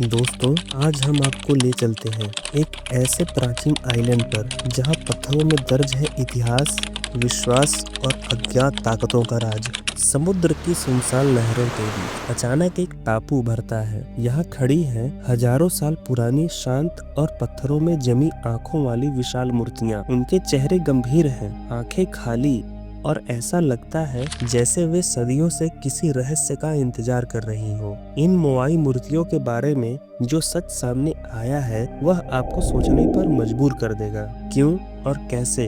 दोस्तों, आज हम आपको ले चलते हैं एक ऐसे प्राचीन आइलैंड पर जहां पत्थरों में दर्ज है इतिहास, विश्वास और अज्ञात ताकतों का राज। समुद्र की सुनसान लहरों के बीच अचानक एक टापू उभरता है। यहाँ खड़ी है हजारों साल पुरानी शांत और पत्थरों में जमी आंखों वाली विशाल मूर्तियाँ। उनके चेहरे गंभीर हैं, आंखें खाली और ऐसा लगता है जैसे वे सदियों से किसी रहस्य का इंतजार कर रही हो। इन मोआई मूर्तियों के बारे में जो सच सामने आया है वह आपको सोचने पर मजबूर कर देगा। क्यों और कैसे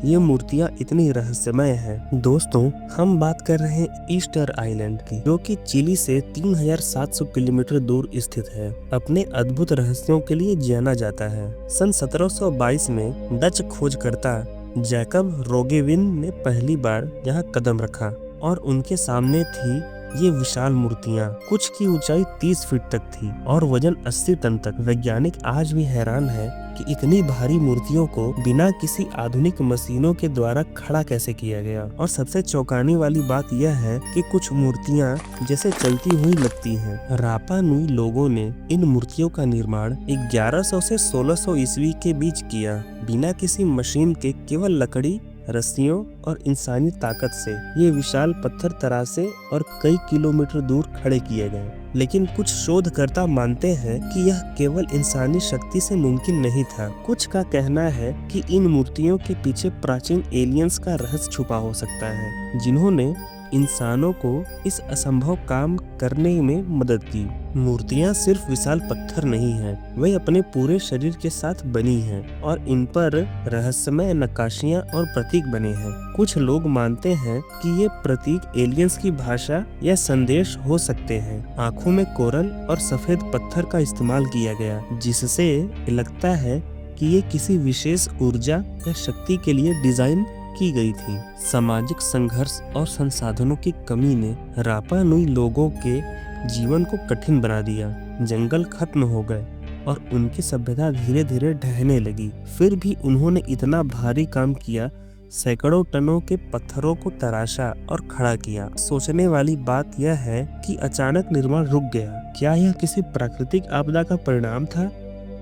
ये मूर्तियां इतनी रहस्यमय हैं? दोस्तों, हम बात कर रहे हैं ईस्टर आइलैंड की, जो कि चिली से 3700 किलोमीटर दूर स्थित है। अपने अद्भुत रहस्यों के लिए जाना जाता है। सन 1722 में डच खोजकर्ता जैकब रोगेविन ने पहली बार यहाँ कदम रखा और उनके सामने थी ये विशाल मूर्तियाँ। कुछ की ऊंचाई 30 फीट तक थी और वजन 80 टन तक। वैज्ञानिक आज भी हैरान है कि इतनी भारी मूर्तियों को बिना किसी आधुनिक मशीनों के द्वारा खड़ा कैसे किया गया। और सबसे चौंकाने वाली बात यह है कि कुछ मूर्तियाँ जैसे चलती हुई लगती हैं। रापा नुई लोगों ने इन मूर्तियों का निर्माण 1100 से 1600 ईस्वी के बीच किया, बिना किसी मशीन के, केवल लकड़ी, रस्सियों और इंसानी ताकत से। ये विशाल पत्थर तरासे और कई किलोमीटर दूर खड़े किए गए। लेकिन कुछ शोधकर्ता मानते हैं कि यह केवल इंसानी शक्ति से मुमकिन नहीं था। कुछ का कहना है कि इन मूर्तियों के पीछे प्राचीन एलियंस का रहस्य छुपा हो सकता है, जिन्होंने इंसानों को इस असंभव काम करने में मदद की। मूर्तियां सिर्फ विशाल पत्थर नहीं हैं, वे अपने पूरे शरीर के साथ बनी हैं और इन पर रहस्यमय नक्काशियां और प्रतीक बने हैं। कुछ लोग मानते हैं कि ये प्रतीक एलियंस की भाषा या संदेश हो सकते हैं। आंखों में कोरल और सफेद पत्थर का इस्तेमाल किया गया, जिससे लगता है कि ये किसी विशेष ऊर्जा या शक्ति के लिए डिजाइन की गई थी। सामाजिक संघर्ष और संसाधनों की कमी ने रापा नुई लोगों के जीवन को कठिन बना दिया। जंगल खत्म हो गए और उनकी सभ्यता धीरे धीरे ढहने लगी। फिर भी उन्होंने इतना भारी काम किया, सैकड़ों टनों के पत्थरों को तराशा और खड़ा किया। सोचने वाली बात यह है कि अचानक निर्माण रुक गया। क्या यह किसी प्राकृतिक आपदा का परिणाम था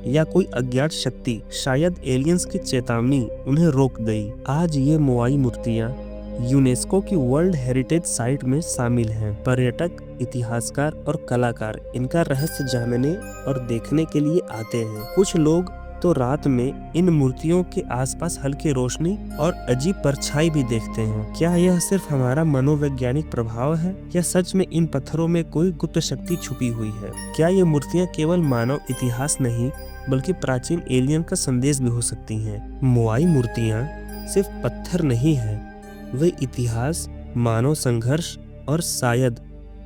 या कोई अज्ञात शक्ति, शायद एलियंस की चेतावनी, उन्हें रोक गई? आज ये मोआई मूर्तियाँ यूनेस्को की वर्ल्ड हेरिटेज साइट में शामिल हैं। पर्यटक, इतिहासकार और कलाकार इनका रहस्य जानने और देखने के लिए आते हैं। कुछ लोग तो रात में इन मूर्तियों के आसपास हल्की रोशनी और अजीब परछाई भी देखते हैं। क्या यह सिर्फ हमारा मनोवैज्ञानिक प्रभाव है या सच में इन पत्थरों में कोई गुप्त शक्ति छुपी हुई है? क्या ये मूर्तियाँ केवल मानव इतिहास नहीं बल्कि प्राचीन एलियन का संदेश भी हो सकती हैं? मोआई मूर्तियाँ सिर्फ पत्थर नहीं है, वे इतिहास, मानव संघर्ष और शायद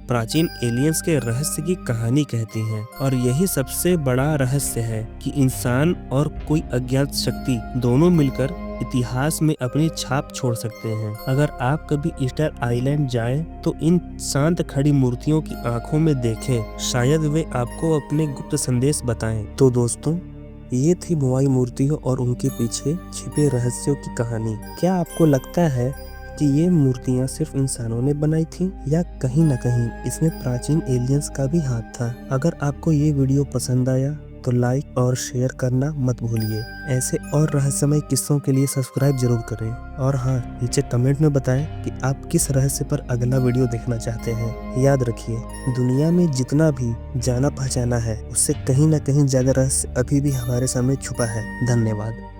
प्राचीन एलियंस के रहस्य की कहानी कहती हैं। और यही सबसे बड़ा रहस्य है कि इंसान और कोई अज्ञात शक्ति दोनों मिलकर इतिहास में अपनी छाप छोड़ सकते हैं। अगर आप कभी ईस्टर आइलैंड जाएं तो इन शांत खड़ी मूर्तियों की आंखों में देखें, शायद वे आपको अपने गुप्त संदेश बताएं। तो दोस्तों, ये थी मोआई मूर्तियों और उनके पीछे छिपे रहस्यों की कहानी। क्या आपको लगता है कि ये मूर्तियाँ सिर्फ इंसानों ने बनाई थीं या कहीं न कहीं इसमें प्राचीन एलियंस का भी हाथ था? अगर आपको ये वीडियो पसंद आया तो लाइक और शेयर करना मत भूलिए। ऐसे और रहस्यमय किस्सों के लिए सब्सक्राइब जरूर करें। और हाँ, नीचे कमेंट में बताएं कि आप किस रहस्य पर अगला वीडियो देखना चाहते हैं। याद रखिए, दुनिया में जितना भी जाना पहचाना है उससे कहीं न कहीं ज्यादा रहस्य अभी भी हमारे सामने छुपा है। धन्यवाद।